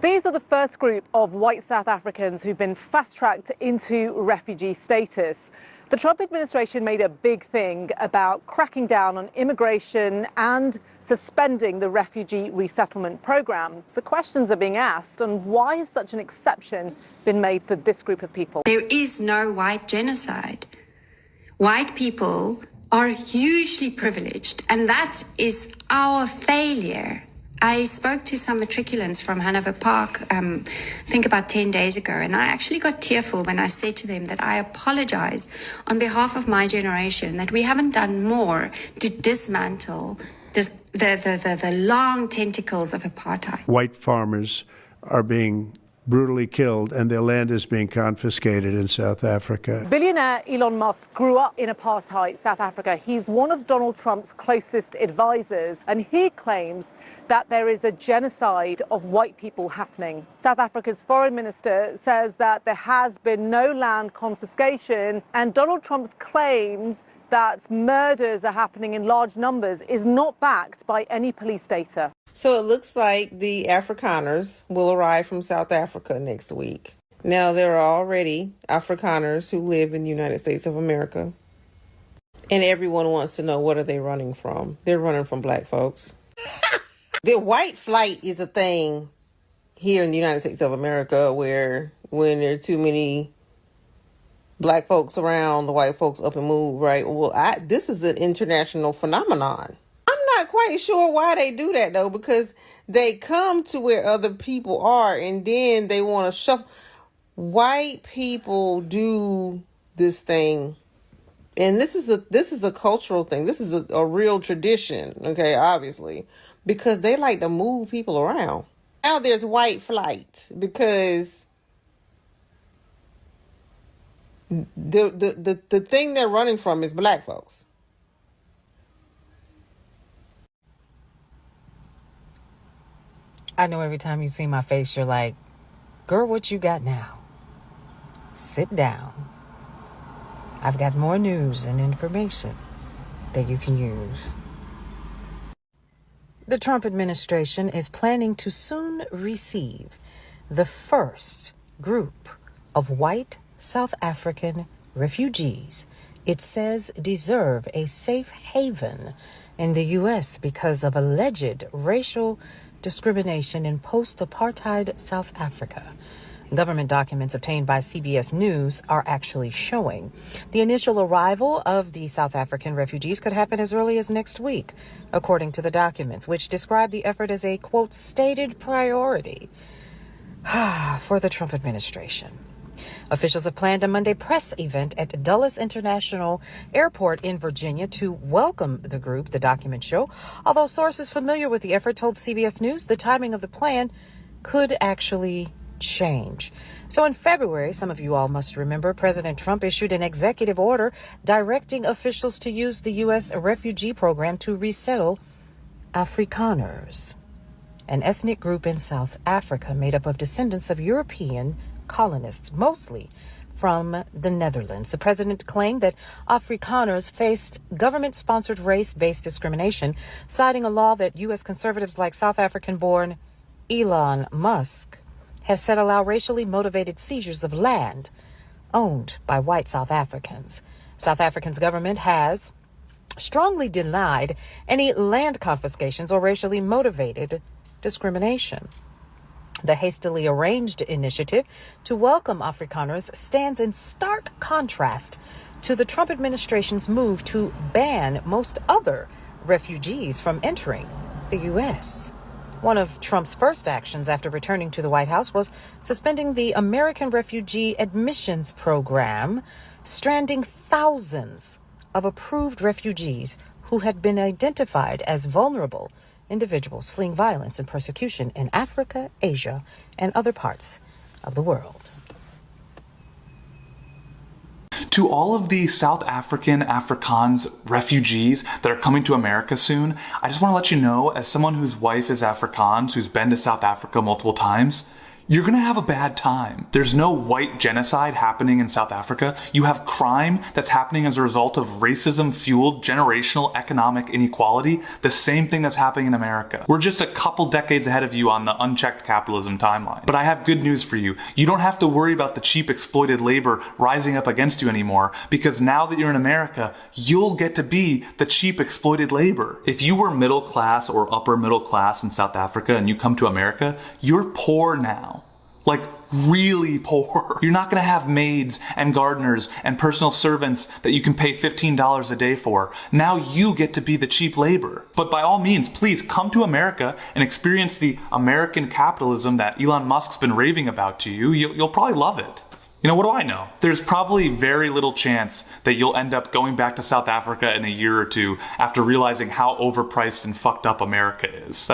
These are the first group of white South Africans who've been fast-tracked into refugee status. The Trump administration made a big thing about cracking down on immigration and suspending the refugee resettlement program. So questions are being asked on why has such an exception been made for this group of people? There is no white genocide. White people are hugely privileged, and that is our failure. I spoke to some matriculants from Hanover Park, I think about 10 days ago, and I actually got tearful when I said to them that I apologize on behalf of my generation, that we haven't done more to dismantle the long tentacles of apartheid. White farmers are being brutally killed and their land is being confiscated in South Africa. Billionaire Elon Musk grew up in apartheid South Africa. He's one of Donald Trump's closest advisors, and he claims that there is a genocide of white people happening. South Africa's foreign minister says that there has been no land confiscation, and Donald Trump's claims that murders are happening in large numbers is not backed by any police data. So it looks like the Afrikaners will arrive from South Africa next week. Now, there are already Afrikaners who live in the United States of America. And everyone wants to know, what are they running from? They're running from black folks. The white flight is a thing here in the United States of America, where when there are too many black folks around, the white folks up and move, right? Well, this is an international phenomenon. I'm not quite sure why they do that, though, because they come to where other people are and then they want to shuffle. White people do this thing, and this is a cultural thing. This is a real tradition, okay, obviously, because they like to move people around. Now there's white flight because the thing they're running from is black folks. I know every time you see my face, you're like, girl, what you got now? Sit down. I've got more news and information that you can use. The Trump administration is planning to soon receive the first group of white South African refugees it says deserve a safe haven in the U.S. because of alleged racial discrimination in post-apartheid South Africa. Government documents obtained by CBS News are actually showing the initial arrival of the South African refugees could happen as early as next week, according to the documents, which describe the effort as a, quote, stated priority for the Trump administration. Officials have planned a Monday press event at Dulles International Airport in Virginia to welcome the group, the documents show. Although sources familiar with the effort told CBS News the timing of the plan could actually change. So in February, some of you all must remember, President Trump issued an executive order directing officials to use the U.S. refugee program to resettle Afrikaners, an ethnic group in South Africa made up of descendants of European colonists, mostly from the Netherlands. The president claimed that Afrikaners faced government-sponsored race-based discrimination, citing a law that U.S. conservatives like South African-born Elon Musk has said allow racially motivated seizures of land owned by white South Africans. South Africa's government has strongly denied any land confiscations or racially motivated discrimination. The hastily arranged initiative to welcome Afrikaners stands in stark contrast to the Trump administration's move to ban most other refugees from entering the U.S. One of Trump's first actions after returning to the White House was suspending the American Refugee Admissions Program, stranding thousands of approved refugees who had been identified as vulnerable individuals fleeing violence and persecution in Africa, Asia, and other parts of the world. To all of the South African Afrikaans refugees that are coming to America soon, I just want to let you know, as someone whose wife is Afrikaans, who's been to South Africa multiple times, you're gonna have a bad time. There's no white genocide happening in South Africa. You have crime that's happening as a result of racism-fueled generational economic inequality, the same thing that's happening in America. We're just a couple decades ahead of you on the unchecked capitalism timeline. But I have good news for you. You don't have to worry about the cheap exploited labor rising up against you anymore, because now that you're in America, you'll get to be the cheap exploited labor. If you were middle class or upper middle class in South Africa and you come to America, you're poor now. Like, really poor. You're not gonna have maids and gardeners and personal servants that you can pay $15 a day for. Now you get to be the cheap labor. But by all means, please come to America and experience the American capitalism that Elon Musk's been raving about to you. You'll probably love it. You know, what do I know? There's probably very little chance that you'll end up going back to South Africa in a year or two after realizing how overpriced and fucked up America is.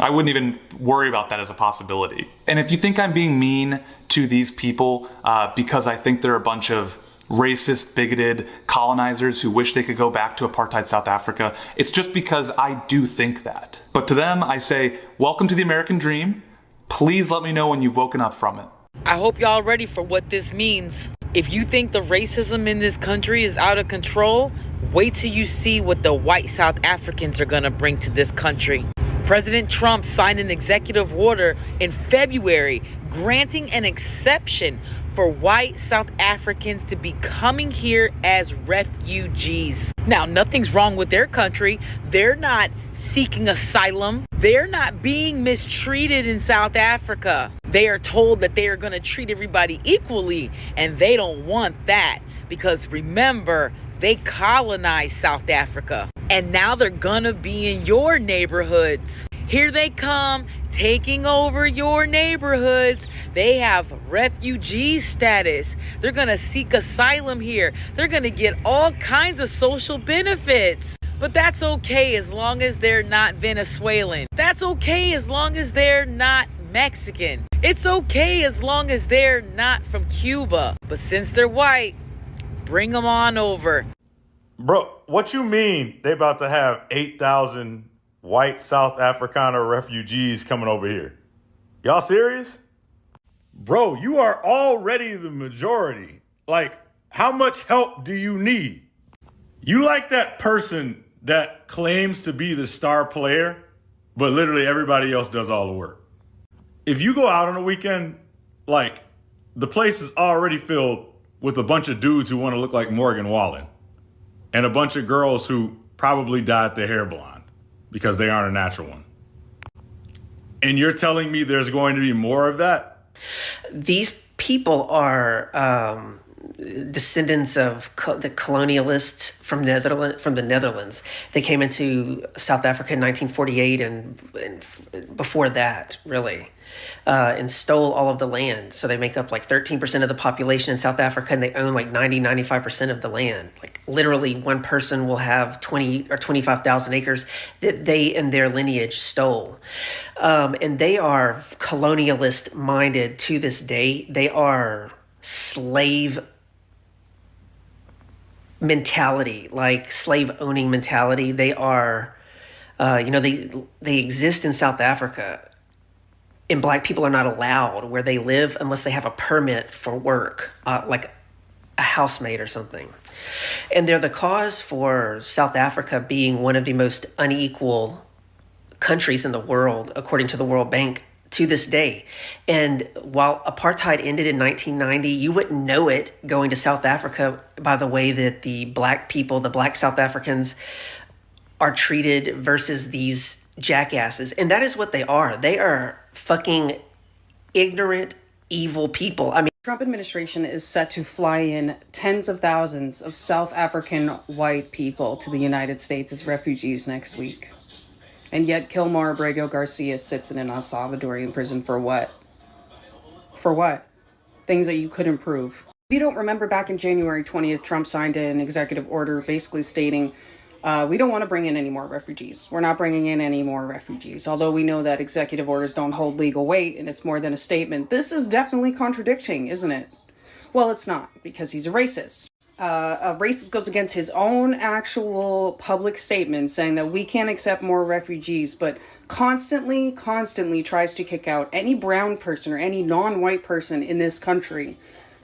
I wouldn't even worry about that as a possibility. And if you think I'm being mean to these people because I think they're a bunch of racist, bigoted colonizers who wish they could go back to apartheid South Africa, it's just because I do think that. But to them, I say, welcome to the American dream. Please let me know when you've woken up from it. I hope y'all ready for what this means. If you think the racism in this country is out of control, wait till you see what the white South Africans are gonna bring to this country. President Trump signed an executive order in February granting an exception for white South Africans to be coming here as refugees. Now, nothing's wrong with their country. They're not seeking asylum. They're not being mistreated in South Africa. They are told that they are going to treat everybody equally, and they don't want that because remember, they colonized South Africa. And now they're gonna be in your neighborhoods. Here they come, taking over your neighborhoods. They have refugee status. They're gonna seek asylum here. They're gonna get all kinds of social benefits. But that's okay as long as they're not Venezuelan. That's okay as long as they're not Mexican. It's okay as long as they're not from Cuba. But since they're white, bring them on over. Bro, what you mean they about to have 8,000 white South Afrikaner refugees coming over here? Y'all serious? Bro, you are already the majority. Like, how much help do you need? You like that person that claims to be the star player, but literally everybody else does all the work. If you go out on a weekend, like, the place is already filled with a bunch of dudes who want to look like Morgan Wallen. And a bunch of girls who probably dyed their hair blonde because they aren't a natural one. And you're telling me there's going to be more of that? These people are descendants of the colonialists from the Netherlands. They came into South Africa in 1948 and before that, really. And stole all of the land. So they make up like 13% of the population in South Africa, and they own like 95% of the land. Like literally one person will have 20 or 25,000 acres that they and their lineage stole. And they are colonialist minded to this day. They are slave mentality, like slave owning mentality. They are, they exist in South Africa. And black people are not allowed where they live unless they have a permit for work, like a housemaid or something. And they're the cause for South Africa being one of the most unequal countries in the world, according to the World Bank, to this day. And while apartheid ended in 1990, you wouldn't know it going to South Africa by the way that the black people, the black South Africans, are treated versus these jackasses. And that is what they are. They are fucking ignorant, evil people. I mean, Trump administration is set to fly in tens of thousands of South African white people to the United States as refugees next week. And yet Kilmore Abrego Garcia sits in an El Salvadorian prison for what? For what? Things that you couldn't prove. If you don't remember, back in January 20th, Trump signed an executive order basically stating we don't want to bring in any more refugees. We're not bringing in any more refugees. Although we know that executive orders don't hold legal weight and it's more than a statement. This is definitely contradicting, isn't it? Well, it's not, because he's a racist. A racist goes against his own actual public statement saying that we can't accept more refugees, but constantly tries to kick out any brown person or any non-white person in this country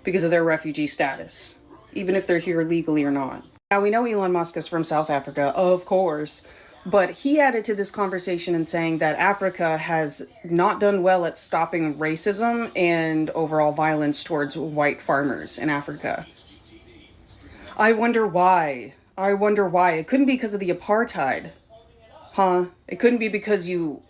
because of their refugee status, even if they're here legally or not. Now, we know Elon Musk is from South Africa, of course, but he added to this conversation in saying that Africa has not done well at stopping racism and overall violence towards white farmers in Africa. I wonder why. It couldn't be because of the apartheid. Huh? It couldn't be because you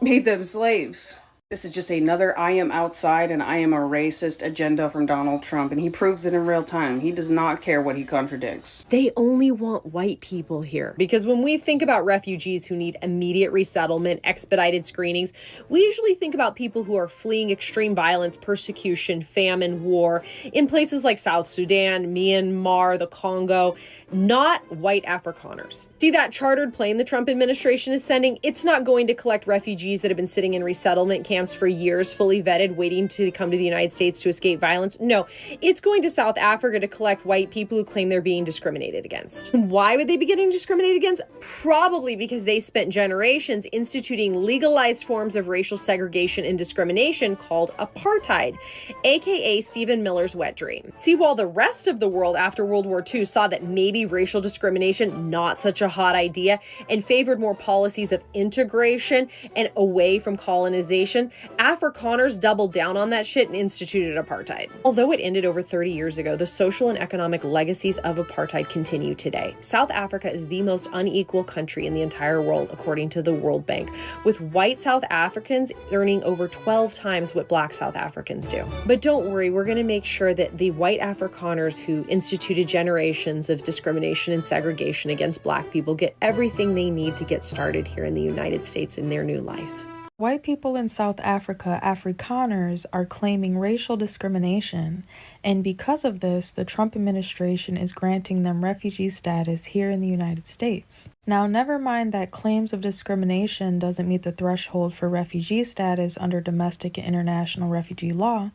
made them slaves. This is just another I am outside and I am a racist agenda from Donald Trump, and he proves it in real time. He does not care what he contradicts. They only want white people here. Because when we think about refugees who need immediate resettlement, expedited screenings, we usually think about people who are fleeing extreme violence, persecution, famine, war in places like South Sudan, Myanmar, the Congo, not white Afrikaners. See that chartered plane the Trump administration is sending? It's not going to collect refugees that have been sitting in resettlement camps for years, fully vetted, waiting to come to the United States to escape violence. No, it's going to South Africa to collect white people who claim they're being discriminated against. Why would they be getting discriminated against? Probably because they spent generations instituting legalized forms of racial segregation and discrimination called apartheid, aka Stephen Miller's wet dream. See, while the rest of the world after World War II saw that maybe racial discrimination not such a hot idea and favored more policies of integration and away from colonization, Afrikaners doubled down on that shit and instituted apartheid. Although it ended over 30 years ago, the social and economic legacies of apartheid continue today. South Africa is the most unequal country in the entire world, according to the World Bank, with white South Africans earning over 12 times what black South Africans do. But don't worry, we're going to make sure that the white Afrikaners who instituted generations of discrimination and segregation against black people get everything they need to get started here in the United States in their new life. White people in South Africa, Afrikaners, are claiming racial discrimination, and because of this, the Trump administration is granting them refugee status here in the United States. Now, never mind that claims of discrimination doesn't meet the threshold for refugee status under domestic and international refugee law.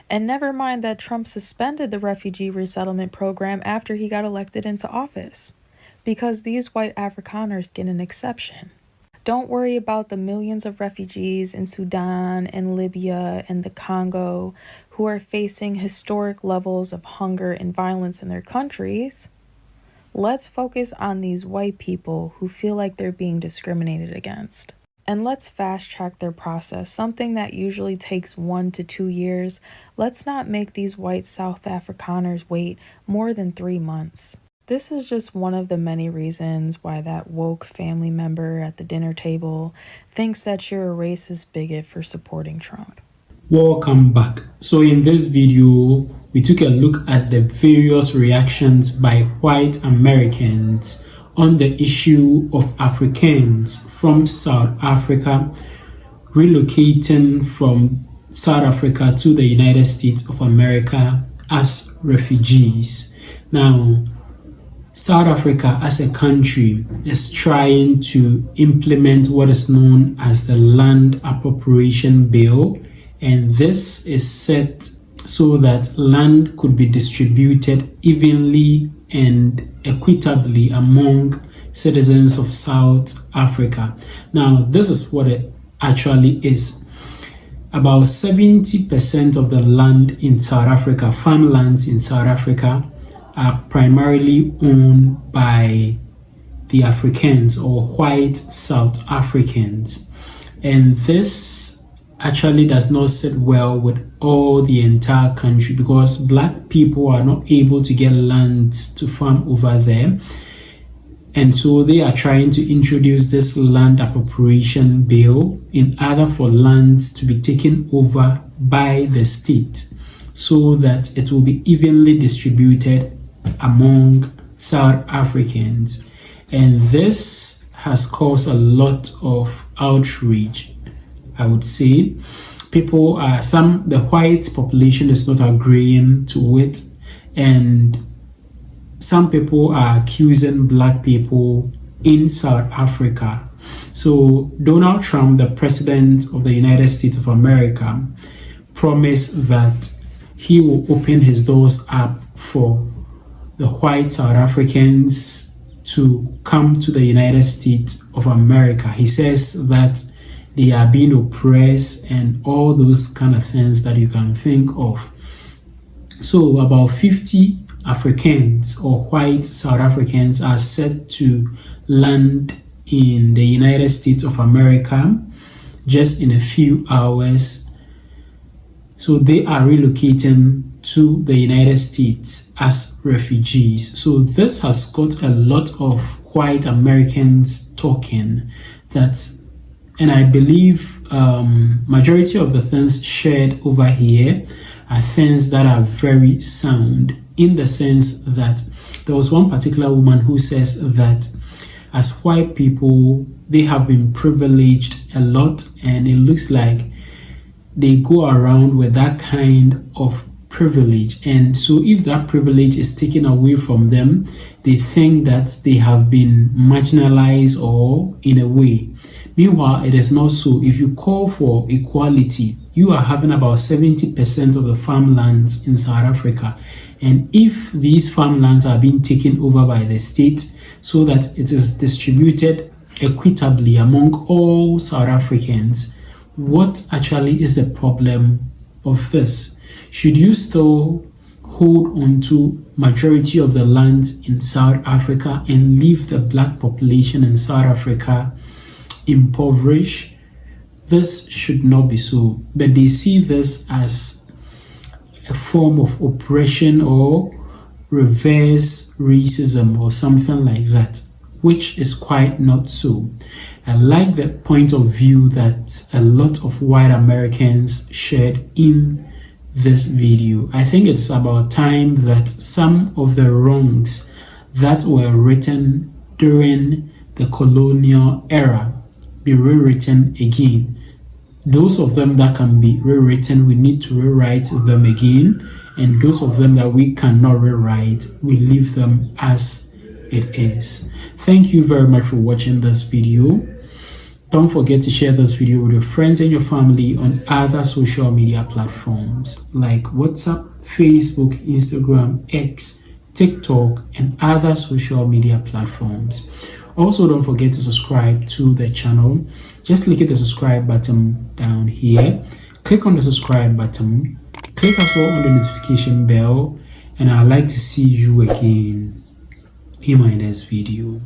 And never mind that Trump suspended the refugee resettlement program after he got elected into office, because these white Afrikaners get an exception. Don't worry about the millions of refugees in Sudan and Libya and the Congo who are facing historic levels of hunger and violence in their countries. Let's focus on these white people who feel like they're being discriminated against. And let's fast track their process, something that usually takes 1 to 2 years. Let's not make these white South Afrikaners wait more than 3 months. This is just one of the many reasons why that woke family member at the dinner table thinks that you're a racist bigot for supporting Trump. Welcome back. So in this video, we took a look at the various reactions by white Americans on the issue of Africans from South Africa relocating from South Africa to the United States of America as refugees. Now, South Africa as a country is trying to implement what is known as the Land Appropriation Bill, and this is set so that land could be distributed evenly and equitably among citizens of South Africa. Now, this is what it actually is. About 70% of the land in South Africa, farmlands in South Africa, are primarily owned by the Africans or white South Africans. And this actually does not sit well with all the entire country because black people are not able to get land to farm over there. And so they are trying to introduce this land appropriation bill in order for lands to be taken over by the state so that it will be evenly distributed among South Africans. And this has caused a lot of outrage, I would say. The white population is not agreeing to it, and some people are accusing black people in South Africa. So Donald Trump, the president of the United States of America, promised that he will open his doors up for the white South Africans to come to the United States of America. He says that they are being oppressed and all those kind of things that you can think of. So about 50 Africans or white South Africans are set to land in the United States of America just in a few hours. So they are relocating to the United States as refugees. So this has got a lot of white Americans talking that, and I believe majority of the things shared over here are things that are very sound, in the sense that there was one particular woman who says that as white people, they have been privileged a lot, and it looks like they go around with that kind of privilege. And so if that privilege is taken away from them, they think that they have been marginalized or in a way. Meanwhile, it is not so. If you call for equality, you are having about 70% of the farmlands in South Africa. And if these farmlands are being taken over by the state so that it is distributed equitably among all South Africans, what actually is the problem of this? Should you still hold on to majority of the land in South Africa and leave the black population in South Africa impoverished? This should not be so. But they see this as a form of oppression or reverse racism or something like that, which is quite not so. I like the point of view that a lot of white Americans shared in this video. I think it's about time that some of the wrongs that were written during the colonial era be rewritten again. Those of them that can be rewritten, we need to rewrite them again. And those of them that we cannot rewrite, we leave them as it is. Thank you very much for watching this video. Don't forget to share this video with your friends and your family on other social media platforms like WhatsApp, Facebook, Instagram, X, TikTok, and other social media platforms. Also, don't forget to subscribe to the channel. Just click the subscribe button down here. Click on the subscribe button. Click as well on the notification bell. And I'd like to see you again in my next video.